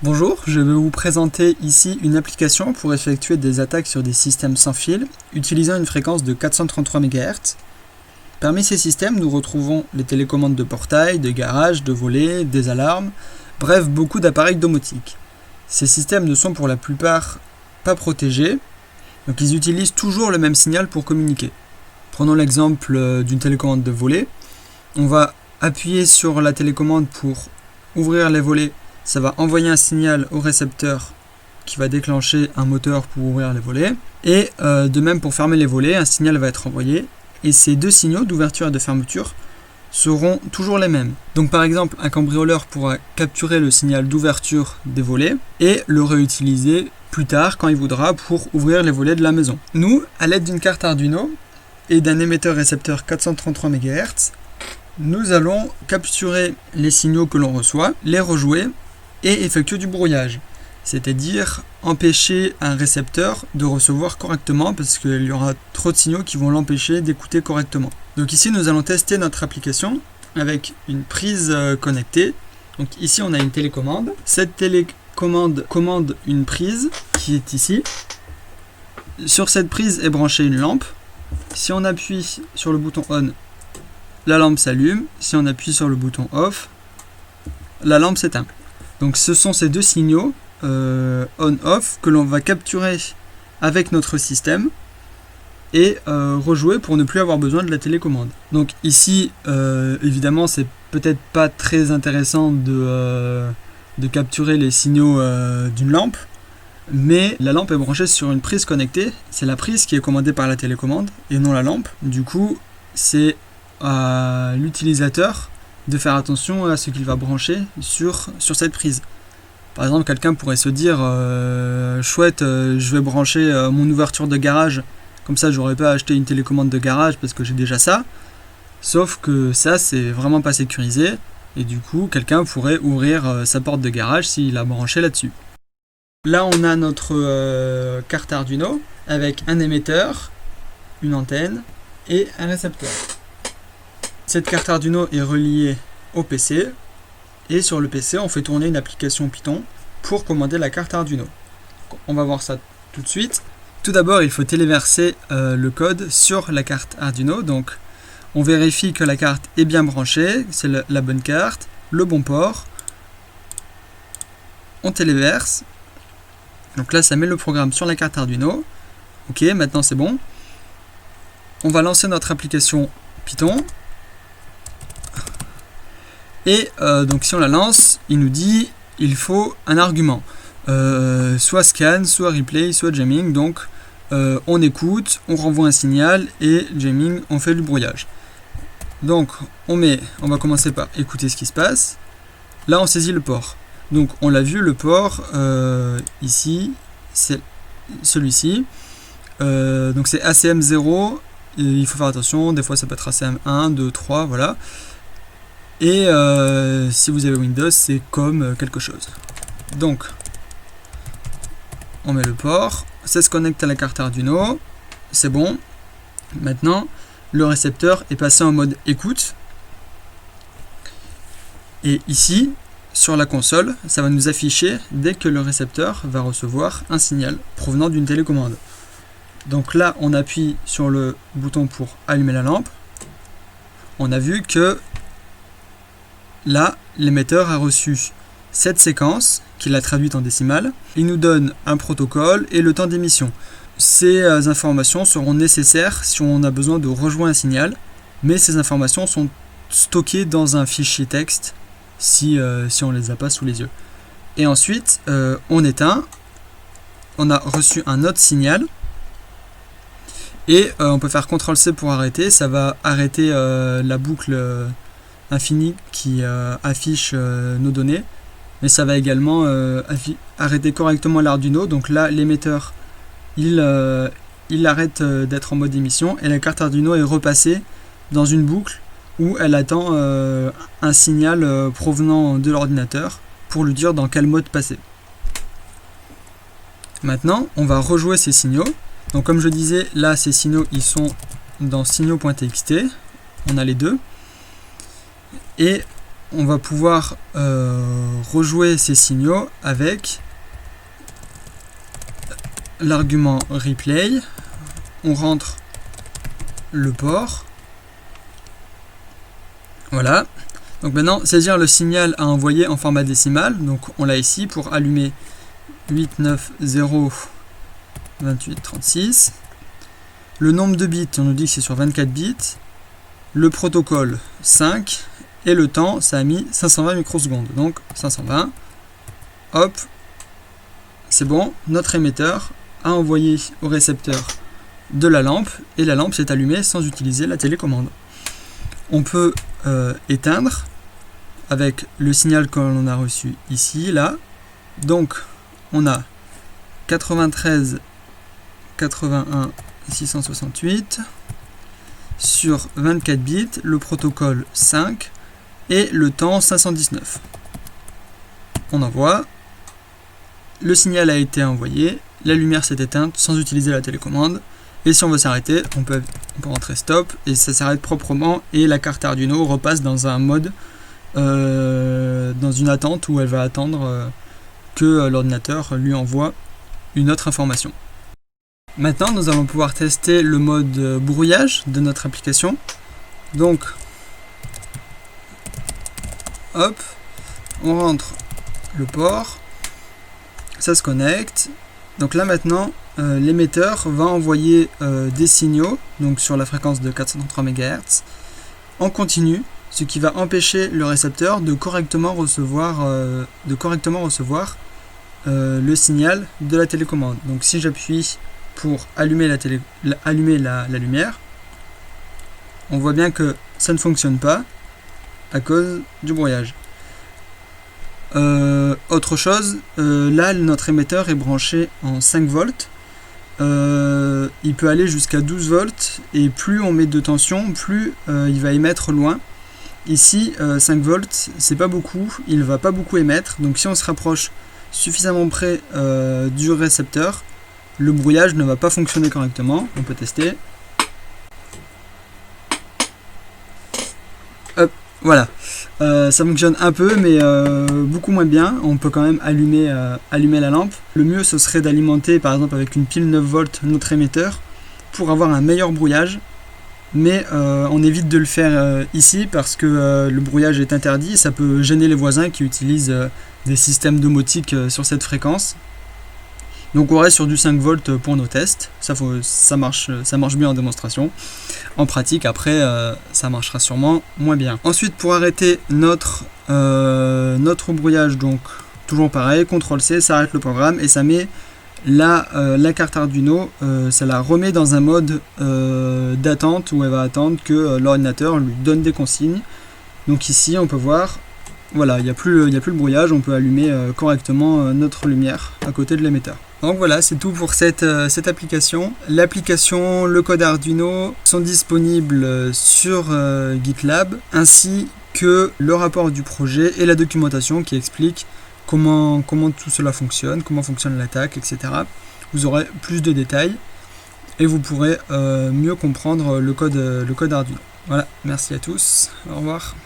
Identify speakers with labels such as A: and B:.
A: Bonjour, je vais vous présenter ici une application pour effectuer des attaques sur des systèmes sans fil utilisant une fréquence de 433 MHz. Parmi ces systèmes, nous retrouvons les télécommandes de portail, de garage, de volets, des alarmes, bref, beaucoup d'appareils domotiques. Ces systèmes ne sont pour la plupart pas protégés, donc ils utilisent toujours le même signal pour communiquer. Prenons l'exemple d'une télécommande de volet. On va appuyer sur la télécommande pour ouvrir les volets. Ça va envoyer un signal au récepteur qui va déclencher un moteur pour ouvrir les volets. Et de même pour fermer les volets, un signal va être envoyé. Et ces deux signaux d'ouverture et de fermeture seront toujours les mêmes. Donc par exemple, un cambrioleur pourra capturer le signal d'ouverture des volets et le réutiliser plus tard quand il voudra pour ouvrir les volets de la maison. Nous, à l'aide d'une carte Arduino et d'un émetteur-récepteur 433 MHz, nous allons capturer les signaux que l'on reçoit, les rejouer et effectuer du brouillage, c'est-à-dire empêcher un récepteur de recevoir correctement parce qu'il y aura trop de signaux qui vont l'empêcher d'écouter correctement. Donc ici nous allons tester notre application avec une prise connectée. Donc ici on a une télécommande. Cette télécommande commande une prise qui est ici. Sur cette prise est branchée une lampe. Si on appuie sur le bouton on, la lampe s'allume. Si on appuie sur le bouton off, la lampe s'éteint. Donc ce sont ces deux signaux on-off que l'on va capturer avec notre système et rejouer pour ne plus avoir besoin de la télécommande. Donc ici, évidemment, c'est peut-être pas très intéressant de capturer les signaux d'une lampe, mais la lampe est branchée sur une prise connectée. C'est la prise qui est commandée par la télécommande et non la lampe. Du coup, c'est à l'utilisateur de faire attention à ce qu'il va brancher sur cette prise. Par exemple, quelqu'un pourrait se dire chouette, je vais brancher mon ouverture de garage, comme ça j'aurais pas acheté une télécommande de garage parce que j'ai déjà ça. Sauf que ça, c'est vraiment pas sécurisé et du coup, quelqu'un pourrait ouvrir sa porte de garage s'il a branché là-dessus. Là, on a notre carte Arduino avec un émetteur, une antenne et un récepteur. Cette carte Arduino est reliée au PC et sur le PC on fait tourner une application Python pour commander la carte Arduino. On va voir ça tout de suite. Tout d'abord il faut téléverser le code sur la carte Arduino. Donc on vérifie que la carte est bien branchée, c'est la bonne carte, le bon port. On téléverse. Donc là ça met le programme sur la carte Arduino. Ok, maintenant c'est bon. On va lancer notre application Python. Et donc si on la lance, il nous dit il faut un argument, soit scan, soit replay, soit jamming. Donc on écoute, on renvoie un signal et jamming, on fait du brouillage. Donc on va commencer par écouter ce qui se passe. Là on saisit le port. Donc on l'a vu, le port ici, c'est celui-ci. Donc c'est ACM0, il faut faire attention, des fois ça peut être ACM1, 2, 3, voilà. Et si vous avez Windows, c'est comme quelque chose. Donc, on met le port, ça se connecte à la carte Arduino, c'est bon. Maintenant, le récepteur est passé en mode écoute. Et ici, sur la console, ça va nous afficher dès que le récepteur va recevoir un signal provenant d'une télécommande. Donc là, on appuie sur le bouton pour allumer la lampe. On a vu que là, l'émetteur a reçu cette séquence qu'il a traduite en décimales. Il nous donne un protocole et le temps d'émission. Ces informations seront nécessaires si on a besoin de rejoindre un signal, mais ces informations sont stockées dans un fichier texte si on ne les a pas sous les yeux. Et ensuite, on éteint. On a reçu un autre signal. Et on peut faire CTRL-C pour arrêter. Ça va arrêter la boucle infini qui affiche nos données, mais ça va également arrêter correctement l'Arduino. Donc là l'émetteur il arrête d'être en mode émission et la carte Arduino est repassée dans une boucle où elle attend un signal provenant de l'ordinateur pour lui dire dans quel mode passer. Maintenant on va rejouer ces signaux. Donc comme je disais, là ces signaux ils sont dans signaux.txt, on a les deux. Et on va pouvoir rejouer ces signaux avec l'argument replay. On rentre le port. Voilà. Donc maintenant, saisir le signal à envoyer en format décimal. Donc on l'a ici pour allumer 8902836. Le nombre de bits, on nous dit que c'est sur 24 bits. Le protocole 5. Et le temps, ça a mis 520 microsecondes. Donc 520. Hop. C'est bon. Notre émetteur a envoyé au récepteur de la lampe. Et la lampe s'est allumée sans utiliser la télécommande. On peut éteindre avec le signal que l'on a reçu ici, là. Donc, on a 93 81 668 sur 24 bits, le protocole 5 et le temps 519. On envoie, le signal a été envoyé, la lumière s'est éteinte sans utiliser la télécommande. Et si on veut s'arrêter, on peut rentrer stop et ça s'arrête proprement et la carte Arduino repasse dans un mode, dans une attente où elle va attendre que l'ordinateur lui envoie une autre information. Maintenant, nous allons pouvoir tester le mode brouillage de notre application. Donc, hop, on rentre le port, ça se connecte. Donc là maintenant, l'émetteur va envoyer des signaux donc sur la fréquence de 433 MHz en continu, ce qui va empêcher le récepteur de correctement recevoir le signal de la télécommande. Donc si j'appuie pour allumer la lumière, on voit bien que ça ne fonctionne pas à cause du brouillage. Autre chose, là notre émetteur est branché en 5 volts. Il peut aller jusqu'à 12 volts et plus on met de tension, plus il va émettre loin. Ici 5 volts c'est pas beaucoup, il va pas beaucoup émettre, donc si on se rapproche suffisamment près du récepteur, le brouillage ne va pas fonctionner correctement. On peut tester. Hop, voilà. Ça fonctionne un peu mais beaucoup moins bien. On peut quand même allumer la lampe. Le mieux ce serait d'alimenter par exemple avec une pile 9 volts notre émetteur pour avoir un meilleur brouillage, mais on évite de le faire ici parce que le brouillage est interdit et ça peut gêner les voisins qui utilisent des systèmes domotiques sur cette fréquence. Donc on reste sur du 5 volts pour nos tests, ça marche bien en démonstration. En pratique après ça marchera sûrement moins bien. Ensuite pour arrêter notre brouillage, donc toujours pareil, CTRL-C, ça arrête le programme et ça met la carte Arduino, ça la remet dans un mode d'attente où elle va attendre que l'ordinateur lui donne des consignes. Donc ici on peut voir, voilà, il n'y a plus le brouillage, on peut allumer correctement notre lumière à côté de l'émetteur. Donc voilà, c'est tout pour cette application. L'application, le code Arduino sont disponibles sur GitLab, ainsi que le rapport du projet et la documentation qui explique comment tout cela fonctionne, comment fonctionne l'attaque, etc. Vous aurez plus de détails et vous pourrez mieux comprendre le code Arduino. Voilà, merci à tous, au revoir.